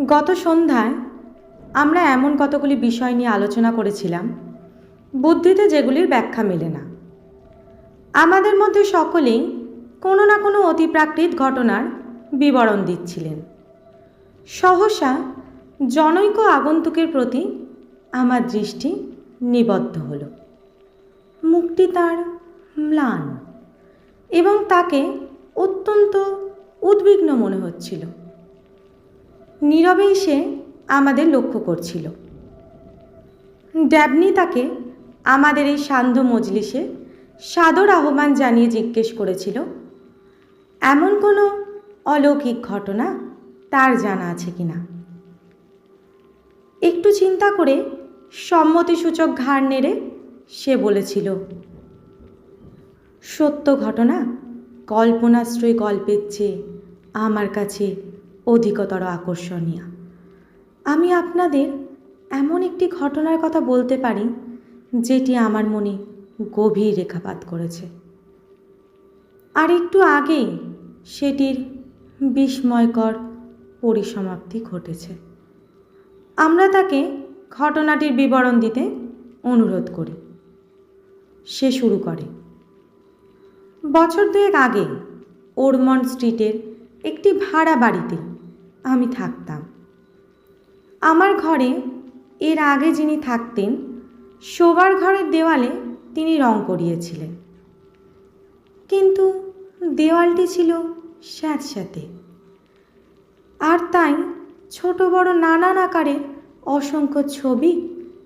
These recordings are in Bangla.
গত সন্ধ্যায় আমরা এমন কতগুলি বিষয় নিয়ে আলোচনা করেছিলাম বুদ্ধিতে যেগুলির ব্যাখ্যা মেলে না। আমাদের মধ্যে সকলেই কোনো না কোনো অতিপ্রাকৃত ঘটনার বিবরণ দিচ্ছিলেন। সহসা জনৈক আগন্তুকের প্রতি আমার দৃষ্টি নিবদ্ধ হলো। মুখটি তার ম্লান এবং তাকে অত্যন্ত উদ্বিগ্ন মনে হচ্ছিল। নীরবেই সে আমাদের লক্ষ্য করছিল। ড্যাবনি তাকে আমাদের এই সান্ধ্য মজলিসে সাদর আহ্বান জানিয়ে জিজ্ঞেস করেছিল, এমন কোনো অলৌকিক ঘটনা তার জানা আছে কিনা। একটু চিন্তা করে সম্মতিসূচক ঘাড় নেড়ে সে বলেছিল, সত্য ঘটনা কল্পনাশ্রয়ী গল্পের চেয়ে আমার কাছে অধিকতর আকর্ষণীয়। আমি আপনাদের এমন একটি ঘটনার কথা বলতে পারি যেটি আমার মনে গভীর রেখাপাত করেছে, আর একটু আগেই সেটির বিস্ময়কর পরিসমাপ্তি ঘটেছে। আমরা তাকে ঘটনাটির বিবরণ দিতে অনুরোধ করি। সে শুরু করে, বছর দুয়েক আগে ওরমন্ড স্ট্রিটের একটি ভাড়া বাড়িতে আমি থাকতাম। আমার ঘরে এর আগে যিনি থাকতেন শোবার ঘরের দেওয়ালে তিনি রং করিয়েছিলেন, কিন্তু দেওয়ালটি ছিল স্যাঁতস্যাঁতে, আর তাই ছোট বড় নানান আকারের অসংখ্য ছবি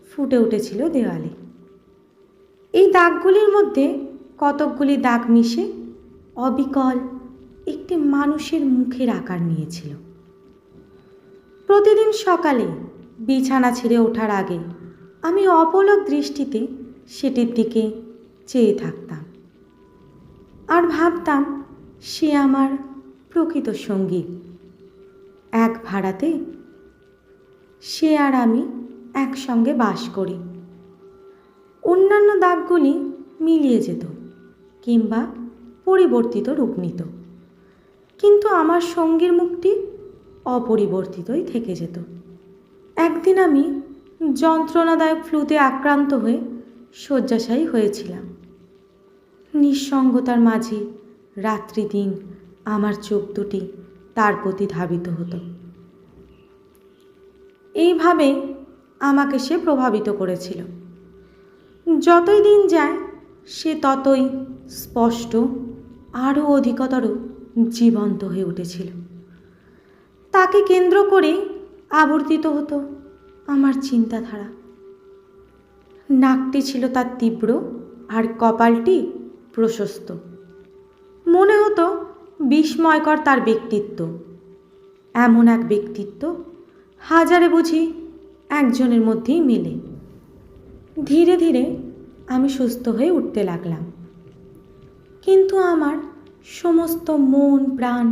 ফুটে উঠেছিল দেওয়ালে। এই দাগগুলির মধ্যে কতকগুলি দাগ মিশে অবিকল একটি মানুষের মুখের আকার নিয়েছিল। প্রতিদিন সকালে বিছানা ছেড়ে ওঠার আগে আমি অপলক দৃষ্টিতে সেটির দিকে চেয়ে থাকতাম আর ভাবতাম সে আমার প্রকৃত সঙ্গী। এক ভাড়াতে সে আর আমি একসঙ্গে বাস করি। অন্যান্য দাগগুলি মিলিয়ে যেত কিংবা পরিবর্তিত রূপ নিত, কিন্তু আমার সঙ্গীর মুখটি অপরিবর্তিতই থেকে যেত। একদিন আমি যন্ত্রণাদায়ক ফ্লুতে আক্রান্ত হয়ে শয্যাশায়ী হয়েছিলাম। নিঃসঙ্গতার মাঝে রাত্রি দিন আমার চোখ দুটি তার প্রতি ধাবিত হতো। এইভাবে আমাকে সে প্রভাবিত করেছিল। যতই দিন যায় সে ততই স্পষ্ট, আরও অধিকতর জীবন্ত হয়ে উঠেছিল। তাকে কেন্দ্র করে আবর্তিত হতো আমার চিন্তাধারা। নাকটি ছিল তার তীব্র আর কপালটি প্রশস্ত। মনে হতো বিস্ময়কর তার ব্যক্তিত্ব। এমন এক ব্যক্তিত্ব হাজারে বুঝি একজনের মধ্যেই মেলে। ধীরে ধীরে আমি সুস্থ হয়ে উঠতে লাগলাম, কিন্তু আমার সমস্ত মন প্রাণ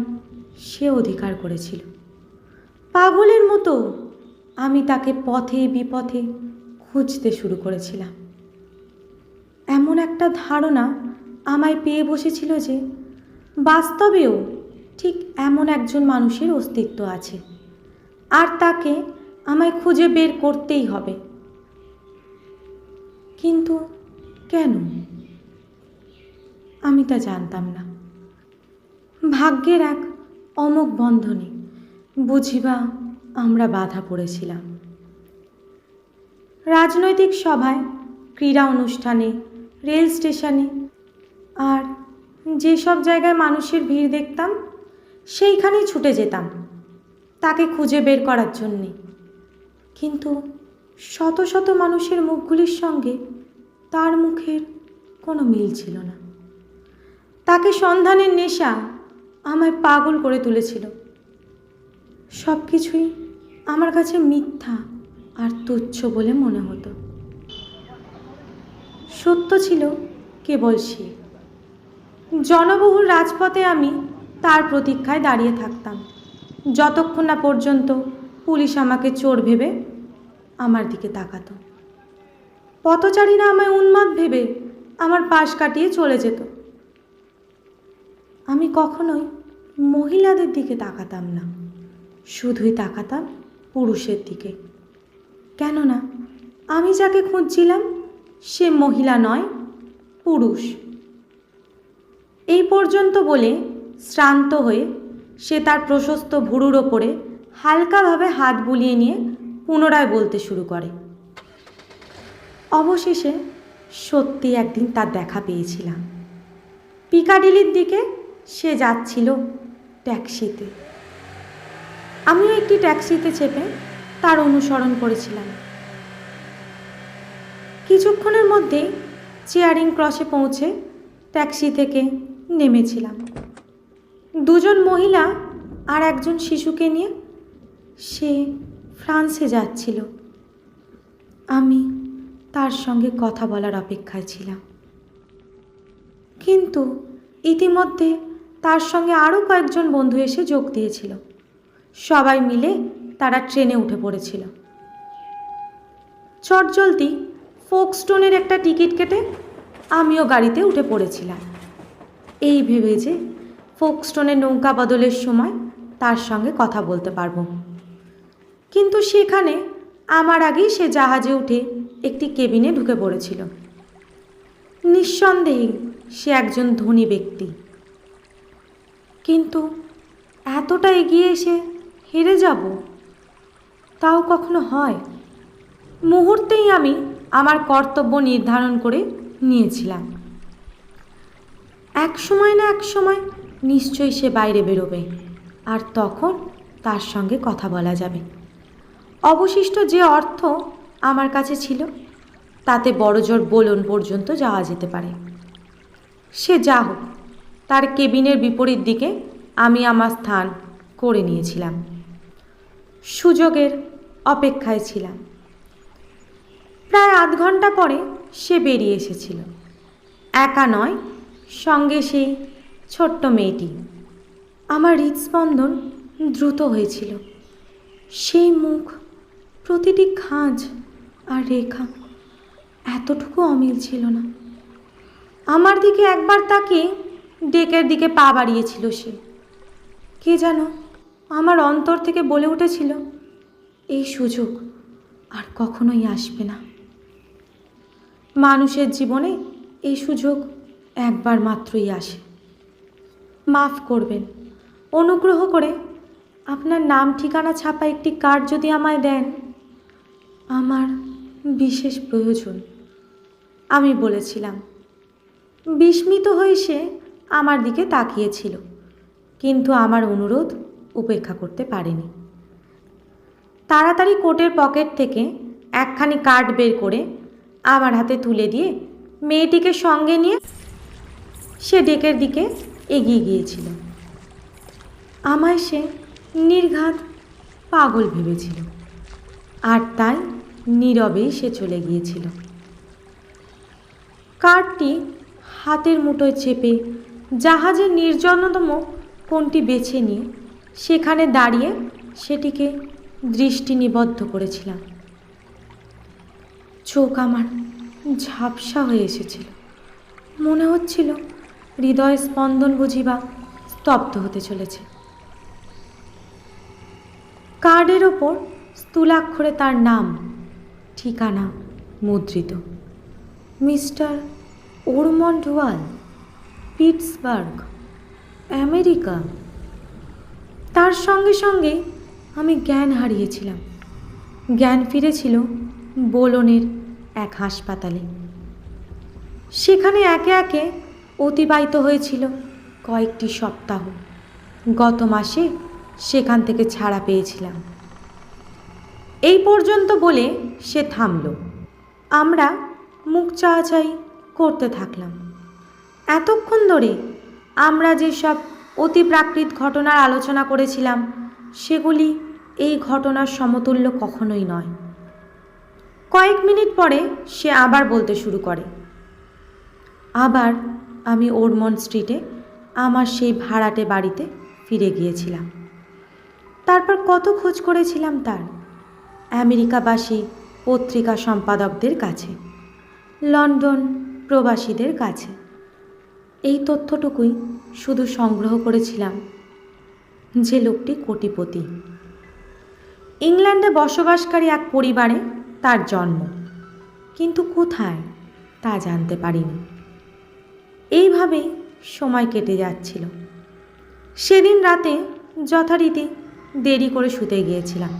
সে অধিকার করেছিল। পাগলের মতো আমি তাকে পথে বিপথে খুঁজতে শুরু করেছিলাম। এমন একটা ধারণা আমায় পেয়ে বসেছিল যে বাস্তবেও ঠিক এমন একজন মানুষের অস্তিত্ব আছে, আর তাকে আমায় খুঁজে বের করতেই হবে। কিন্তু কেন? আমি তা জানতাম না। ভাগ্যের এক অমোঘ বন্ধনে বুঝিবা আমরা বাধা পড়েছিলাম। রাজনৈতিক সভায়, ক্রীড়া অনুষ্ঠানে, রেল স্টেশনে আর যেসব জায়গায় মানুষের ভিড় দেখতাম সেইখানেই ছুটে যেতাম তাকে খুঁজে বের করার জন্যে। কিন্তু শত শত মানুষের মুখগুলির সঙ্গে তার মুখের কোনো মিল ছিল না। তাকে সন্ধানের নেশা আমায় পাগল করে তুলেছিল। সব কিছুই আমার কাছে মিথ্যা আর তুচ্ছ বলে মনে হতো। সত্য ছিল কেবল সে। জনবহুল রাজপথে আমি তার প্রতীক্ষায় দাঁড়িয়ে থাকতাম, যতক্ষণ না পর্যন্ত পুলিশ আমাকে চোর ভেবে আমার দিকে তাকাতো। পথচারীরা আমায় উন্মাদ ভেবে আমার পাশ কাটিয়ে চলে যেত। আমি কখনোই মহিলাদের দিকে তাকাতাম না, শুধুই তাকাতাম পুরুষের দিকে। কেননা আমি যাকে খুঁজছিলাম সে মহিলা নয়, পুরুষ। এই পর্যন্ত বলে শ্রান্ত হয়ে সে তার প্রশস্ত ভুরুর ওপরে হালকাভাবে হাত বুলিয়ে নিয়ে পুনরায় বলতে শুরু করে। অবশেষে সত্যি একদিন তার দেখা পেয়েছিলাম। পিকাডিলির দিকে সে যাচ্ছিল ট্যাক্সিতে। আমিও একটি ট্যাক্সিতে চেপে তার অনুসরণ করেছিলাম। কিছুক্ষণের মধ্যেই চেয়ারিং ক্রসে পৌঁছে ট্যাক্সি থেকে নেমেছিলাম। দুজন মহিলা আর একজন শিশুকে নিয়ে সে ফ্রান্সে যাচ্ছিল। আমি তার সঙ্গে কথা বলার অপেক্ষায় ছিলাম, কিন্তু ইতিমধ্যে তার সঙ্গে আরও কয়েকজন বন্ধু এসে যোগ দিয়েছিল। সবাই মিলে তারা ট্রেনে উঠে পড়েছিল। চটজলদি ফোকস্টোনের একটা টিকিট কেটে আমিও গাড়িতে উঠে পড়েছিলাম, এই ভেবে যে ফোকস্টোনের নৌকা বদলের সময় তার সঙ্গে কথা বলতে পারবো। কিন্তু সেখানে আমার আগেই সে জাহাজে উঠে একটি কেবিনে ঢুকে পড়েছিল। নিঃসন্দেহে সে একজন ধনী ব্যক্তি, কিন্তু এতটা এগিয়ে এসে হেরে যাব তাও কখনো হয়? মুহূর্তেই আমি আমার কর্তব্য নির্ধারণ করে নিয়েছিলাম। এক সময় না এক সময় নিশ্চয়ই সে বাইরে বেরোবে, আর তখন তার সঙ্গে কথা বলা যাবে। অবশিষ্ট যে অর্থ আমার কাছে ছিল তাতে বড়জোর বোলন পর্যন্ত যাওয়া যেতে পারে। সে যা হোক, তার কেবিনের বিপরীত দিকে আমি আমার স্থান করে নিয়েছিলাম। সুযোগের অপেক্ষায় ছিলাম। প্রায় আধ ঘন্টা পরে সে বেরিয়ে এসেছিল। একা নয়, সঙ্গে সেই ছোট্ট মেয়েটি। আমার হৃদস্পন্দন দ্রুত হয়েছিল। সেই মুখ, প্রতিটি খাঁজ আর রেখা এতটুকু অমিল ছিল না। আমার দিকে একবার তাকিয়ে ডেকের দিকে পা বাড়িয়েছিল সে। কে যেন আমার অন্তর থেকে বলে উঠেছিল, এই সুযোগ আর কখনোই আসবে না। মানুষের জীবনে এই সুযোগ একবার মাত্রই আসে। মাফ করবেন, অনুগ্রহ করে আপনার নাম ঠিকানা ছাপা একটি কার্ড যদি আমায় দেন, আমার বিশেষ প্রয়োজন, আমি বলেছিলাম। বিস্মিত হয়ে সে আমার দিকে তাকিয়েছিল, কিন্তু আমার অনুরোধ উপেক্ষা করতে পারেনি। তাড়াতাড়ি কোটের পকেট থেকে একখানি কার্ড বের করে আমার হাতে তুলে দিয়ে মেয়েটিকে সঙ্গে নিয়ে সে ডেকের দিকে এগিয়ে গিয়েছিল। আমায় সে নির্ঘাত পাগল ভেবেছিল, আর তাই নীরবেই সে চলে গিয়েছিল। কার্ডটি হাতের মুঠোয় চেপে জাহাজের নির্জনতম কোণটি বেছে নিয়ে সেখানে দাঁড়িয়ে সেটিকে দৃষ্টি নিবদ্ধ করেছিলাম। চোখ আমার ঝাপসা হয়ে এসেছিল। মনে হচ্ছিল হৃদয় স্পন্দন বুঝিবা স্তব্ধ হতে চলেছে। কার্ডের ওপর স্থূলাক্ষরে তার নাম, ঠিকানা মুদ্রিত। মিস্টার ওরমন্ড ওয়াল, পিটসবার্গ, আমেরিকা। তার সঙ্গে সঙ্গে আমি জ্ঞান হারিয়েছিলাম। জ্ঞান ফিরেছিল বোলনের এক হাসপাতালে। সেখানে একে একে অতিবাহিত হয়েছিল কয়েকটি সপ্তাহ। গত মাসে সেখান থেকে ছাড়া পেয়েছিলাম। এই পর্যন্ত বলে সে থামল। আমরা মুখ চাওয়াচাই করতে থাকলাম। এতক্ষণ ধরে আমরা যেসব অতিপ্রাকৃত ঘটনার আলোচনা করেছিলাম সেগুলি এই ঘটনার সমতুল্য কখনোই নয়। কয়েক মিনিট পরে সে আবার বলতে শুরু করে। আবার আমি ওরমন্ড স্ট্রিটে আমার সেই ভাড়াটে বাড়িতে ফিরে গিয়েছিলাম। তারপর কত খোঁজ করেছিলাম তার, আমেরিকাবাসী পত্রিকা সম্পাদকদের কাছে, লন্ডন প্রবাসীদের কাছে। এই তথ্যটুকুই শুধু সংগ্রহ করেছিলাম যে লোকটি কোটিপতি। ইংল্যান্ডে বসবাসকারী এক পরিবারে তার জন্ম, কিন্তু কোথায় তা জানতে পারিনি। এইভাবেই সময় কেটে যাচ্ছিল। সেদিন রাতে যথারীতি দেরি করে শুতে গিয়েছিলাম,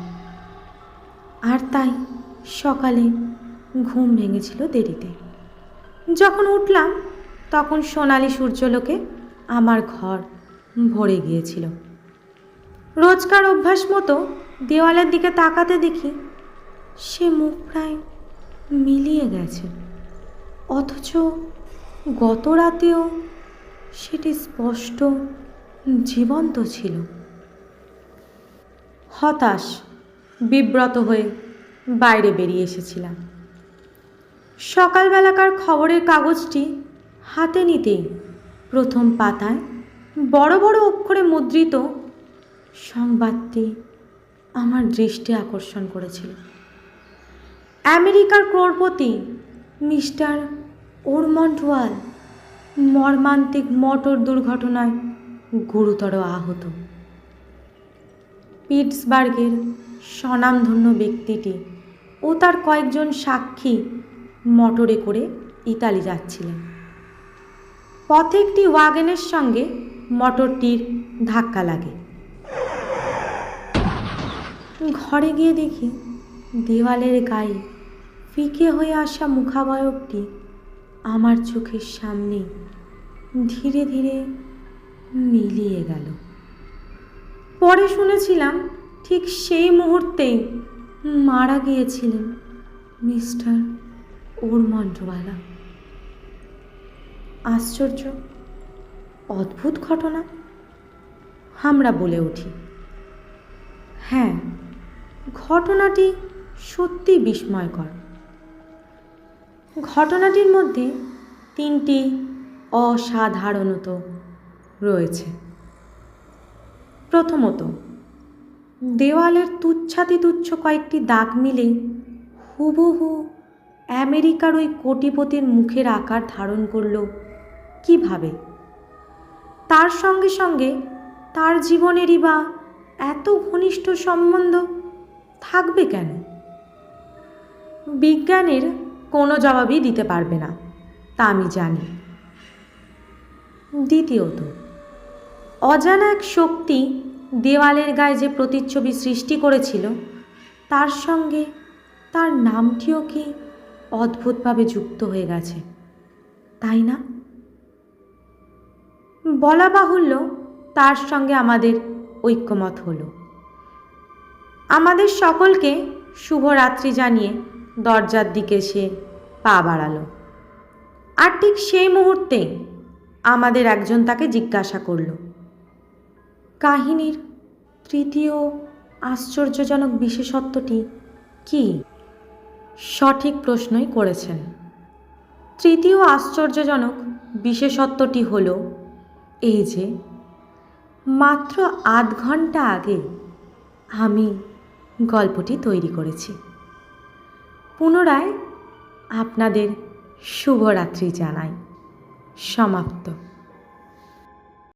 আর তাই সকালে ঘুম ভেঙেছিল দেরিতে। যখন উঠলাম তখন সোনালি সূর্যলোকে আমার ঘর ভরে গিয়েছিল। রোজকার অভ্যাস মতো দেওয়ালের দিকে তাকাতে দেখি সে মুখ প্রায় মিলিয়ে গেছে, অথচ গত রাতেও সেটি স্পষ্ট জীবন্ত ছিল। হতাশ বিব্রত হয়ে বাইরে বেরিয়ে এসেছিলাম। সকালবেলাকার খবরের কাগজটি হাতে নিতেই প্রথম পাতায় বড় বড় অক্ষরে মুদ্রিত সংবাদটি আমার দৃষ্টি আকর্ষণ করেছিল। আমেরিকার ক্রোড়পতি মিস্টার ওরমন্ড ওয়াল মর্মান্তিক মোটর দুর্ঘটনায় গুরুতর আহত। পিটসবার্গের স্বনামধন্য ব্যক্তিটি ও তার কয়েকজন সাক্ষী মোটরে করে ইতালি যাচ্ছিলেন। পথে একটি ওয়াগনের সঙ্গে মোটরটির ধাক্কা লাগে। ঘরে গিয়ে দেখি দেওয়ালের গায়ে ফিকে হয়ে আসা মুখাবয়বটি আমার চোখের সামনে ধীরে ধীরে মিলিয়ে গেল। পরে শুনেছিলাম ঠিক সেই মুহূর্তেই মারা গিয়েছিলেন মিস্টার ওরমন্ড ওয়াল। আশ্চর্য, অদ্ভুত ঘটনা, আমরা বলে উঠি। হ্যাঁ, ঘটনাটি সত্যি বিস্ময়কর। ঘটনাটির মধ্যে তিনটি অসাধারণত রয়েছে। প্রথমত, দেওয়ালের তুচ্ছ কয়েকটি দাগ মিলে হুবহু আমেরিকার ওই কোটিপতির মুখের আকার ধারণ করল কিভাবে? তার সঙ্গে সঙ্গে তার জীবনেরই বা এত ঘনিষ্ঠ সম্বন্ধ থাকবে কেন? বিজ্ঞানের কোনো জবাবই দিতে পারবে না, তা আমি জানি। দ্বিতীয়ত, অজানা এক শক্তি দেওয়ালের গায়ে যে প্রতিচ্ছবি সৃষ্টি করেছিল তার সঙ্গে তার নামটিও কি অদ্ভুতভাবে যুক্ত হয়ে গেছে, তাই না? বলা বাহুল্য, তার সঙ্গে আমাদের ঐক্যমত হলো। আমাদের সকলকে শুভরাত্রি জানিয়ে দরজার দিকে সে পা বাড়ালো। আর ঠিক সেই মুহূর্তে আমাদের একজন তাকে জিজ্ঞাসা করল, কাহিনীর তৃতীয় আশ্চর্যজনক বিশেষত্বটি কি? সঠিক প্রশ্নই করেছেন। তৃতীয় আশ্চর্যজনক বিশেষত্বটি হল এই যে মাত্র আধ ঘন্টা আগে আমি গল্পটি তৈরি করেছি। পুনরায় আপনাদের শুভরাত্রি জানাই। সমাপ্ত।